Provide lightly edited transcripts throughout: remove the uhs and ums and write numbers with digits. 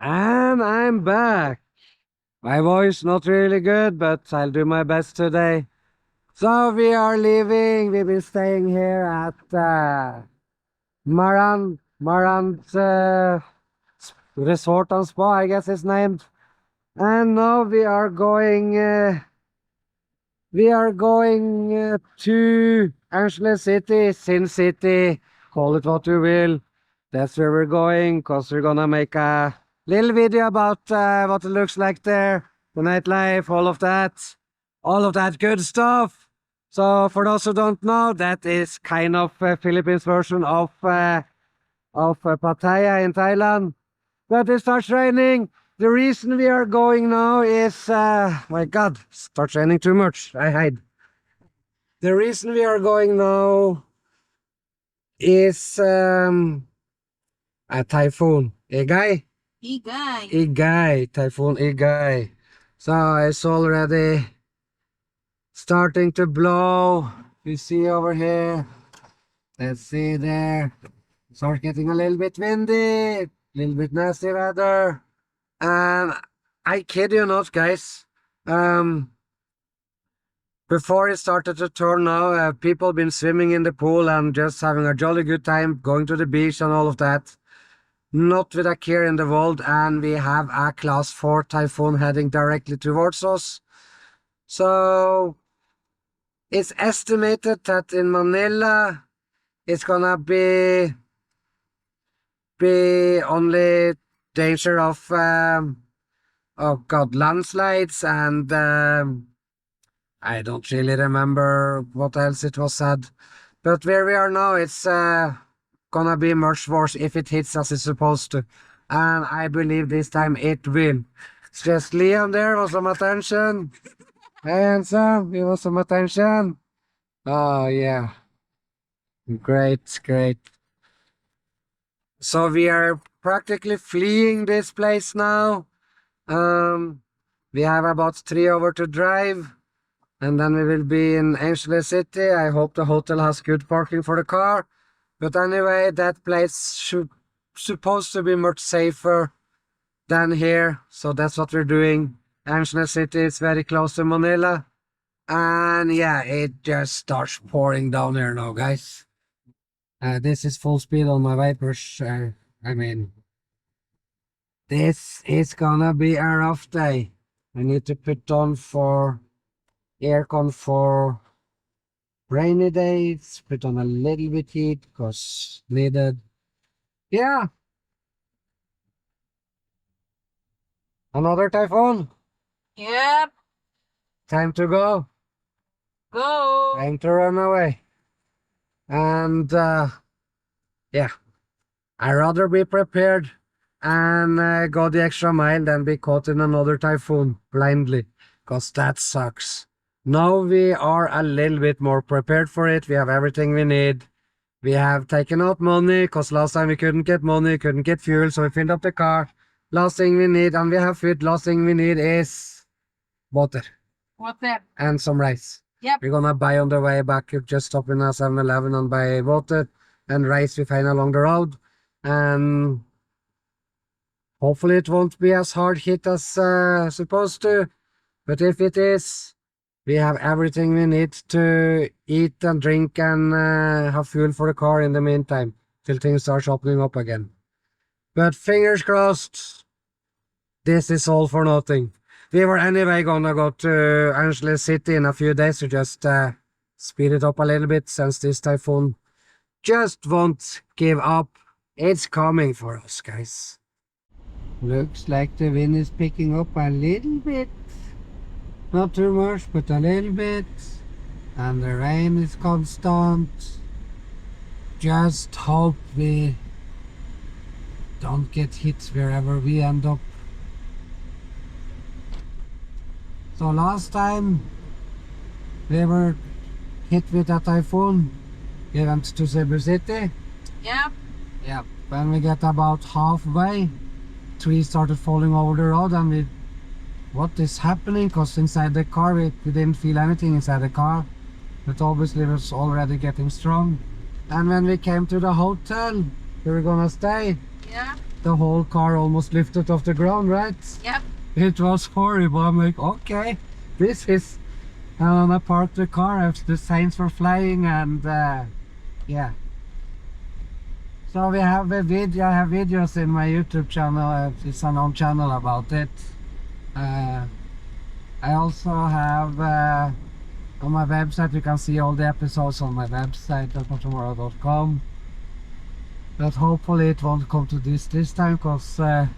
And I'm back. My voice not really good, but I'll do my best today. So we are leaving. We've been staying here at Marant Resort and Spa, I guess it's named. And now we are going to Angeles City, Sin City, call it what you will. That's where we're going, because we're gonna make a little video about what it looks like there, the nightlife, all of that good stuff. So for those who don't know, that is kind of Philippines version of Pattaya in Thailand. But it starts raining. The reason we are going now is, my God, starts raining too much. I hide. The reason we are going now is a typhoon. Egay? Egay. Typhoon Egay. So it's already starting to blow. You see over here. Let's see there. Starts getting a little bit windy. A little bit nasty weather. And I kid you not, guys. Before it started to turn now, people been swimming in the pool and just having a jolly good time, going to the beach and all of that. Not with a care in the world, and we have a class 4 typhoon heading directly towards us. So it's estimated that in Manila, it's gonna be only danger of oh God, landslides and I don't really remember what else it was said. But where we are now, it's gonna be much worse if it hits as it's supposed to. And I believe this time it will. It's just Liam there with some attention. Hey, handsome, you want some attention? Oh, yeah. Great, great. So we are practically fleeing this place now. We have about 3 hours to drive. And then we will be in Angeles City. I hope the hotel has good parking for the car. But anyway, that place should supposed to be much safer than here. So that's what we're doing. Angeles City is very close to Manila. And yeah, it just starts pouring down here now, guys. This is full speed on my Vipers. I mean, this is gonna be a rough day. I need to put on for aircon for rainy days, put on a little bit heat because needed. Yeah. Another typhoon. Yep. Time to go. Go. Time to run away. And yeah, I'd rather be prepared and go the extra mile than be caught in another typhoon blindly, because that sucks. Now we are a little bit more prepared for it. We have everything we need. We have taken out money, because last time we couldn't get money, couldn't get fuel, so we filled up the car. Last thing we need, and we have food, last thing we need is water. Water. And some rice. Yep. We're gonna buy on the way back, just stop in a 7-Eleven and buy water and rice we find along the road. And hopefully it won't be as hard hit as supposed to. But if it is, we have everything we need to eat and drink and have fuel for the car in the meantime, till things start opening up again. But fingers crossed, this is all for nothing. We were anyway gonna go to Angeles City in a few days to just speed it up a little bit, since this typhoon just won't give up. It's coming for us, guys. Looks like the wind is picking up a little bit. Not too much, but a little bit. And the rain is constant. Just hope we don't get hit wherever we end up. So last time we were hit with a typhoon, we went to Cebu City. Yep. Yeah. When we get about halfway, trees started falling over the road, and we, what is happening? Because inside the car we didn't feel anything inside the car, but obviously it was already getting strong. And when we came to the hotel we were gonna stay, Yeah. the whole car almost lifted off the ground, right? Yep. It was horrible. I'm like, okay, this is. And when I parked the car, the signs were flying, and yeah. So we have a video. I have videos in my YouTube channel. It's an own channel about it. I also have on my website. You can see all the episodes on my website, tomorrow.com. But hopefully it won't come to this time, because I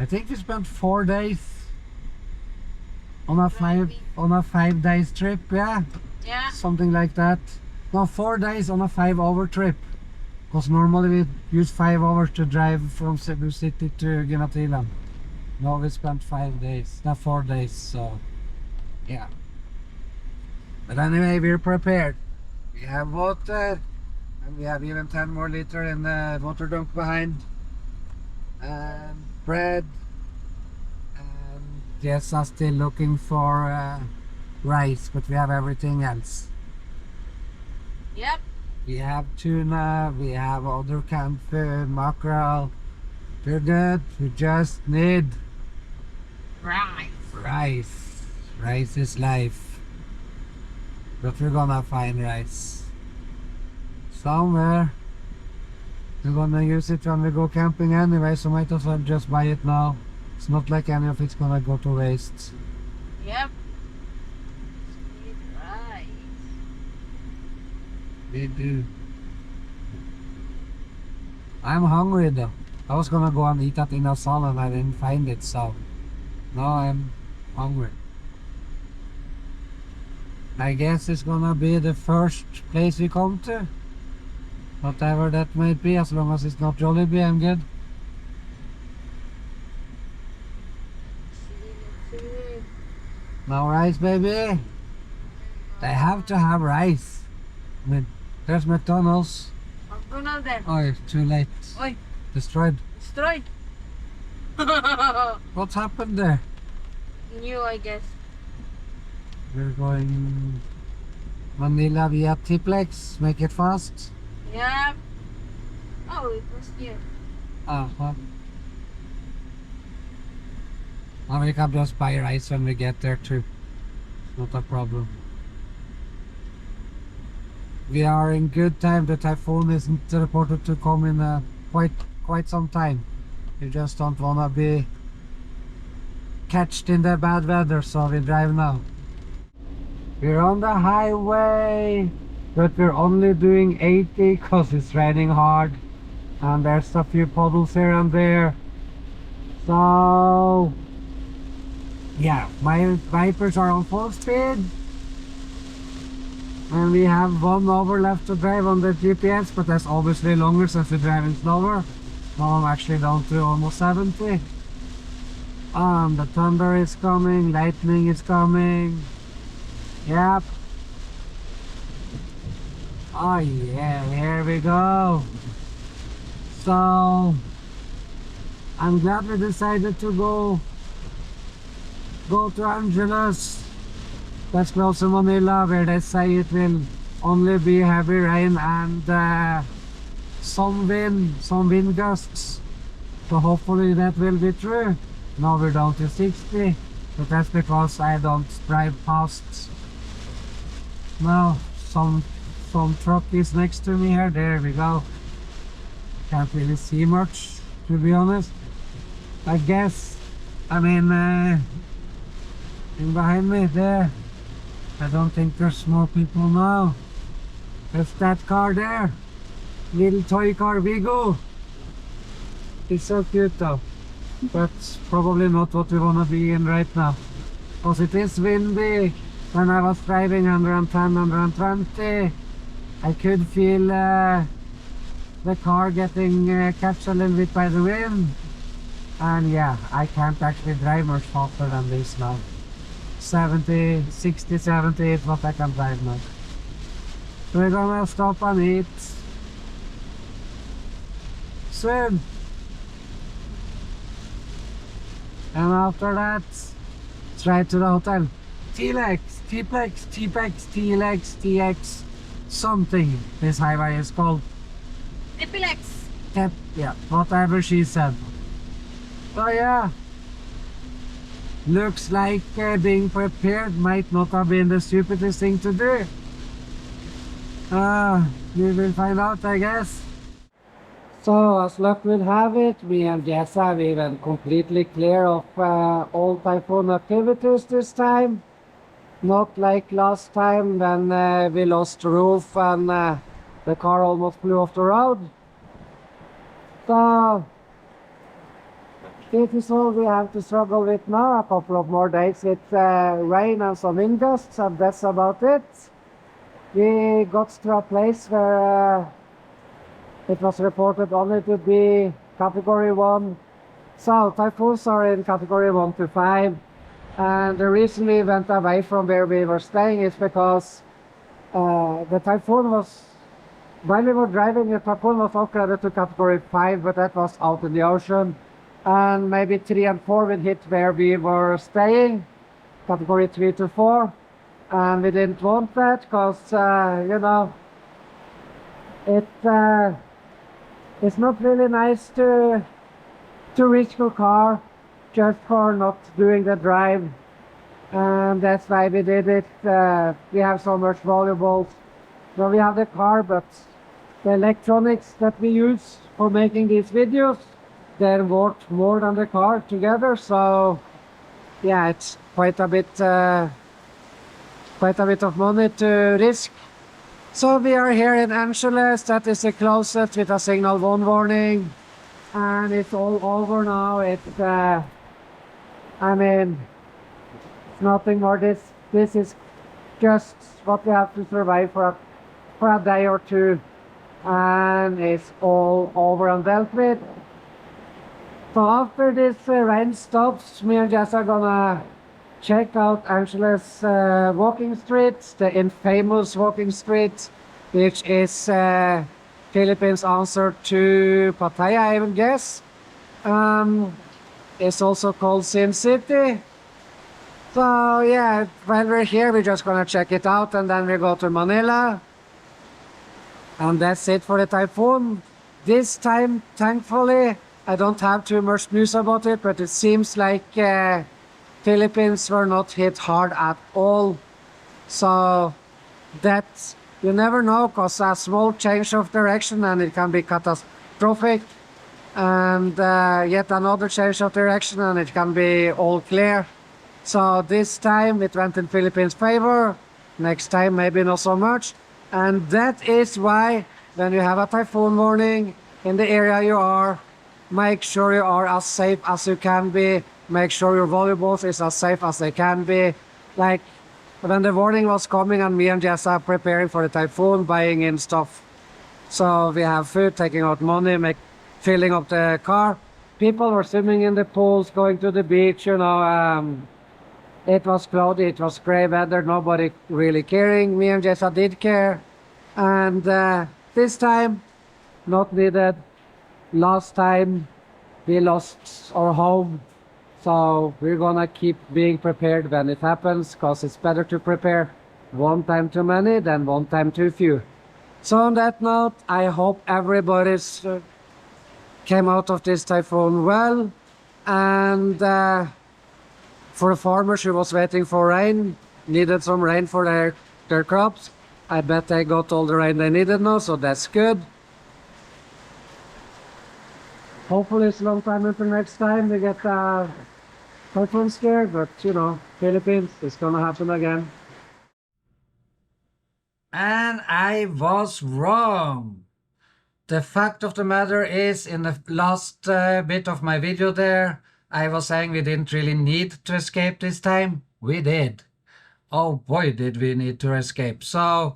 think we spent 4 days on a 5 days trip, yeah, something like that. No, 4 days on a 5-hour trip, because normally we use 5 hours to drive from Cebu City to Ginatilan. Now we spent 5 days, not 4 days, so yeah. But anyway, we're prepared. We have water, and we have even 10 more liters in the water dunk behind, and bread. Jessa still looking for rice, but we have everything else. Yep. We have tuna, we have other canned food, mackerel. We're good. We just need Right. rice. Rice is life. But we're gonna find rice somewhere. We're gonna use it when we go camping anyway, so might as well just buy it now. It's not like any of it's gonna go to waste. Yep. Right. We do. I'm hungry though. I was gonna go and eat at Inasal and I didn't find it, so now I'm hungry. I guess it's gonna be the first place we come to. Whatever that might be, as long as it's not Jollibee, I'm good. No rice, baby. They have to have rice. I mean, there's McDonald's. McDonald's there. Oh, it's too late. Oi, Destroyed. destroyed. What's happened there? New, I guess. We're going Manila via T-Plex. Make it fast. Yep. Oh, it was new. Uh-huh. Or we can just buy rice when we get there too. It's not a problem. We are in good time. The typhoon isn't reported to come in quite some time. We just don't wanna be catched in the bad weather, so we drive now. We're on the highway, but we're only doing 80 because it's raining hard, and there's a few puddles here and there. So yeah, my Vipers are on full speed, and we have 1 hour left to drive on the GPS, but that's obviously longer since we're driving slower. Now I'm actually down to almost 70. The thunder is coming, lightning is coming. Yep. Oh yeah, here we go. So I'm glad we decided to go to Angeles. That's close to Manila, where they say it will only be heavy rain and some wind gusts. So hopefully that will be true. Now we're down to 60, but that's because I don't drive past. Now some truck is next to me here. There we go. Can't really see much, to be honest. I guess, I mean, in behind me there, I don't think there's more people now. There's that car there, little toy car Vigo. It's so cute though, but probably not what we want to be in right now, because it is windy. When I was driving 110, 120, I could feel the car getting catched a little bit by the wind. And yeah, I can't actually drive much faster than this now. 70, 60, 70 is what I can drive now. So we're gonna stop and eat soon. And after that, straight to the hotel. T-Lex, T-Plex, T-Pex, T-Lex, TX, something this highway is called. Epilex. Yeah, whatever she said. So yeah, looks like being prepared might not have been the stupidest thing to do. We will find out, I guess. So, as luck would have it, me and Jessa, we went completely clear of all Typhoon activities this time. Not like last time when we lost the roof and the car almost flew off the road. So, this is all we have to struggle with now. A couple of more days with rain and some wind gusts, and that's about it. We got to a place where it was reported only to be category 1. So typhoons are in category 1 to 5. And the reason we went away from where we were staying is because the typhoon was, while we were driving, the typhoon was upgraded to category 5, but that was out in the ocean. And maybe 3 and 4 would hit where we were staying, category 3 to 4. And we didn't want that because, you know, it's not really nice to risk your car just for not doing the drive. And that's why we did it. We have so much valuables. So we have the car, but the electronics that we use for making these videos, they're worth more than the car together. So yeah, it's quite a bit of money to risk. So we are here in Angeles. That is the closest with a signal 1 warning, and it's all over now. It's I mean, nothing more. This is just what we have to survive for a day or two, and it's all over and dealt with. So after this rain stops, me and Jess are gonna check out Angeles walking street, the infamous walking street, which is Philippines' answer to Pattaya, I would guess. It's also called Sin City. So yeah, while we're here, we're just gonna check it out, and then we go to Manila. And that's it for the typhoon. This time, thankfully, I don't have too much news about it, but it seems like Philippines were not hit hard at all. So that, you never know, because a small change of direction and it can be catastrophic. And yet another change of direction and it can be all clear. So this time it went in Philippines' favor. Next time maybe not so much. And that is why when you have a typhoon warning in the area you are, make sure you are as safe as you can be. Make sure your valuables is as safe as they can be. Like when the warning was coming and me and Jessa preparing for the typhoon, buying in stuff. So we have food, taking out money, filling up the car. People were swimming in the pools, going to the beach, you know. It was cloudy, it was gray weather, nobody really caring. Me and Jessa did care. And this time, not needed. Last time, we lost our home. So we're gonna keep being prepared when it happens, because it's better to prepare one time too many than one time too few. So on that note, I hope everybody's came out of this typhoon well. And for the farmers who was waiting for rain, needed some rain for their crops, I bet they got all the rain they needed now, so that's good. Hopefully it's a long time until next time we get typhoon scared, but you know, Philippines, it's gonna happen again. And I was wrong. The fact of the matter is, in the last bit of my video there, I was saying we didn't really need to escape this time. We did. Oh boy, did we need to escape. So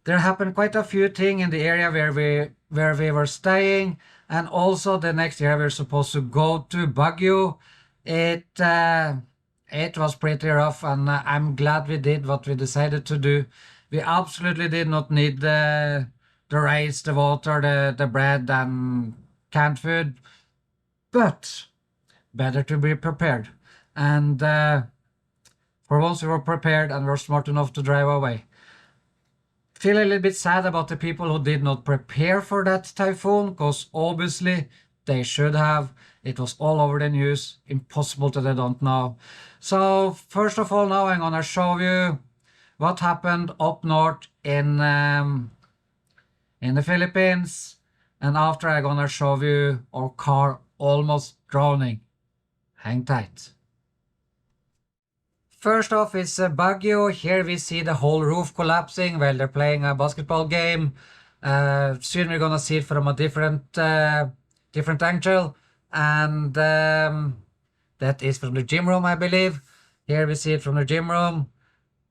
there happened quite a few things in the area where we were staying, and also the next area we were supposed to go to, Baguio. It was pretty rough, and I'm glad we did what we decided to do. We absolutely did not need the rice, the water, the bread and canned food, but better to be prepared. And for once we were prepared and were smart enough to drive away. Feel a little bit sad about the people who did not prepare for that typhoon, because obviously They should have. It was all over the news. Impossible that they don't know. So first of all, now I'm gonna show you what happened up north in the Philippines, and after I'm gonna show you our car almost drowning. Hang tight. First off is Baguio. Here we see the whole roof collapsing while they're playing a basketball game. Soon we're gonna see it from a different angle, and that is from the gym room, I believe. Here we see it from the gym room.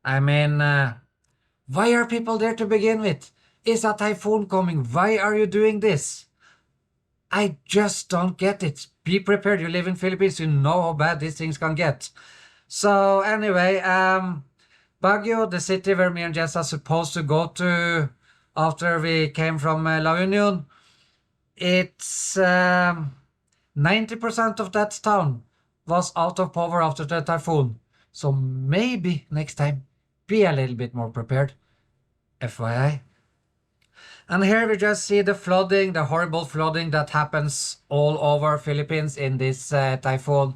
I mean, why are people there to begin with? Is a typhoon coming? Why are you doing this? I just don't get it. Be prepared. You live in Philippines. You know how bad these things can get. So anyway, Baguio, the city where me and Jessa are supposed to go to after we came from La Union, it's 90% of that town was out of power after the typhoon. So maybe next time be a little bit more prepared. FYI. And here we just see the flooding, the horrible flooding that happens all over Philippines in this typhoon.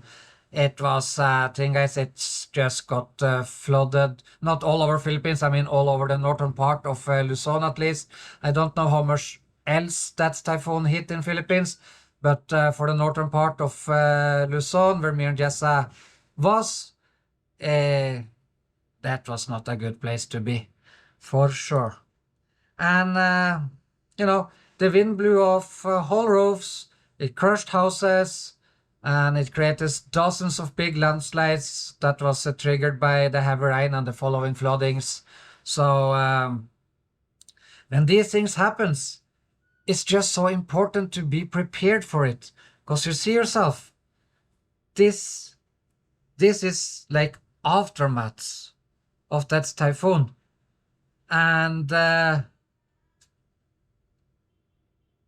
It was, thing guys, it's just got flooded, not all over Philippines, I mean all over the northern part of Luzon at least. I don't know how much else that typhoon hit in Philippines, but for the northern part of Luzon, where me and Jessa was, that was not a good place to be, for sure. And, you know, the wind blew off whole roofs, it crushed houses, and it created dozens of big landslides that was triggered by the heavy rain and the following floodings. So when these things happens, it's just so important to be prepared for it, because you see yourself, this is like aftermaths of that typhoon. And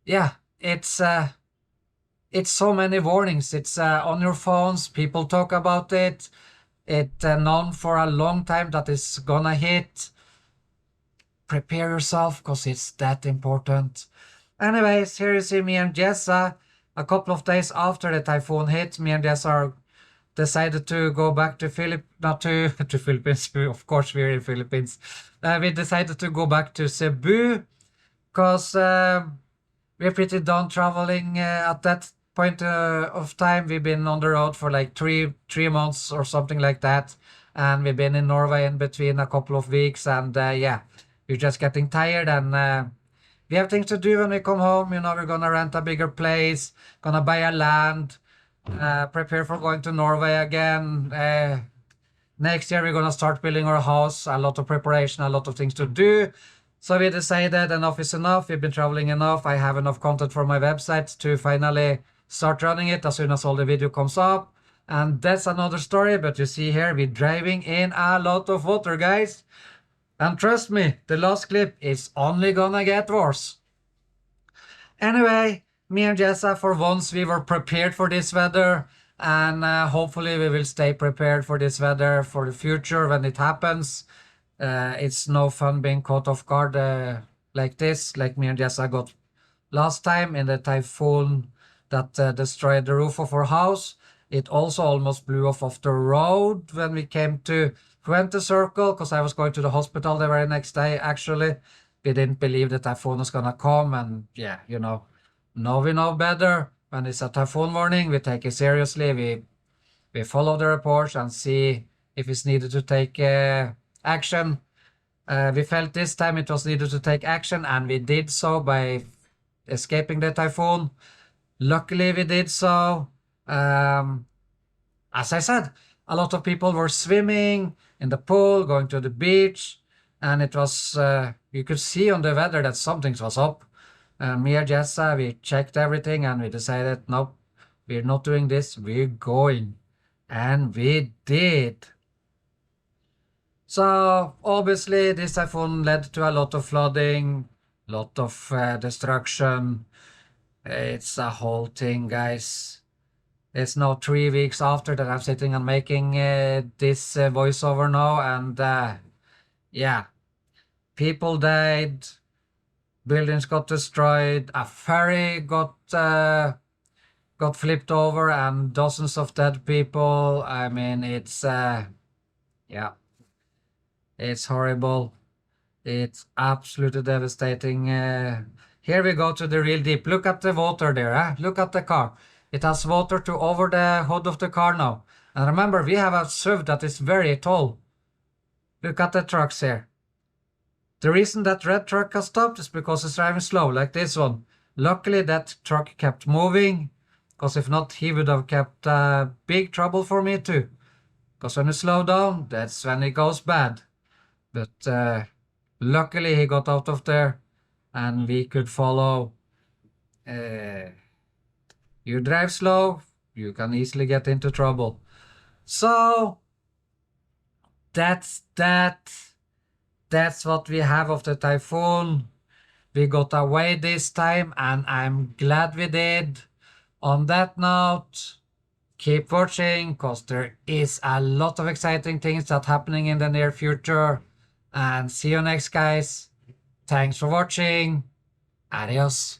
yeah, it's so many warnings. It's on your phones. People talk about it. It's known for a long time that it's gonna hit. Prepare yourself, because it's that important. Anyways, here you see me and Jessa. A couple of days after the typhoon hit, me and Jessa decided to go back to to Philippines. Of course, we're in Philippines. We decided to go back to Cebu, because we're pretty done traveling at that point of time. We've been on the road for like three months or something like that, and we've been in Norway in between a couple of weeks, and yeah, we're just getting tired, and we have things to do when we come home. You know, we're gonna rent a bigger place, gonna buy a land, prepare for going to Norway again. Next year we're gonna start building our house. A lot of preparation, a lot of things to do. So we decided enough is enough. We've been traveling enough. I have enough content for my website to finally start running it as soon as all the video comes up. And that's another story. But you see here, we're driving in a lot of water, guys. And trust me, the last clip is only gonna get worse. Anyway, me and Jessa, for once, we were prepared for this weather. And hopefully we will stay prepared for this weather for the future when it happens. It's no fun being caught off guard like this, like me and Jessa got last time in the typhoon that destroyed the roof of our house. It also almost blew off the road when we came to Fuente Circle, because I was going to the hospital the very next day, actually. We didn't believe the typhoon was gonna come, and yeah, you know, now we know better. When it's a typhoon warning, we take it seriously. We follow the reports and see if it's needed to take action. We felt this time it was needed to take action, and we did so by escaping the typhoon. Luckily we did so. As I said, a lot of people were swimming in the pool, going to the beach, and it was, you could see on the weather that something was up. Me and Jessa, we checked everything and we decided, nope, we're not doing this, we're going. And we did. So obviously this typhoon led to a lot of flooding, lot of destruction. It's a whole thing, guys. It's now 3 weeks after that I'm sitting and making this voiceover now, and yeah, people died, buildings got destroyed, a ferry got got flipped over and dozens of dead people. I mean, it's yeah, it's horrible. It's absolutely devastating. Here we go to the real deep. Look at the water there. Look at the car. It has water to over the hood of the car now. And remember, we have a SUV that is very tall. Look at the trucks here. The reason that red truck has stopped is because it's driving slow, like this one. Luckily, that truck kept moving, because if not, he would have kept big trouble for me too. Because when you slow down, that's when it goes bad. But luckily, he got out of there, and we could follow. You drive slow, you can easily get into trouble. So, that's that. That's what we have of the Typhoon. We got away this time, and I'm glad we did. On that note, keep watching, because there is a lot of exciting things that happening in the near future. And see you next, guys. Thanks for watching. Adios.